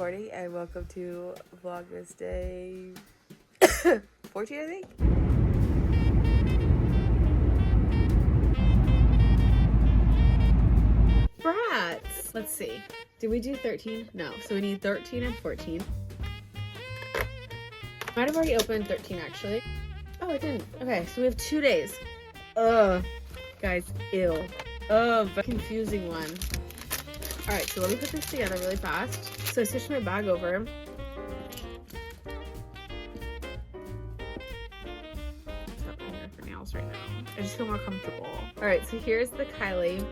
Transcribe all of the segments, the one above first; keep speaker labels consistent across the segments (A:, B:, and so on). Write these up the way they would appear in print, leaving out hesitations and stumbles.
A: morning and welcome to vlogmas day 14, I think. Brats! Let's see. Did we do 13? No. So we need 13 and 14. Might have already opened 13 actually. Oh, it didn't. Okay, so we have 2 days. Ugh. Guys, ew. Ugh, confusing one. Alright, so let me put this together really fast. So I switched my bag over. It's up in here for nails right now. I just feel more comfortable. Alright, so here's the Kylie.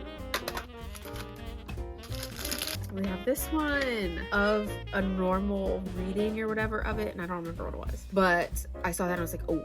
A: We have this one of a normal reading or whatever of it, and I don't remember what it was. But I saw that and I was like, oh,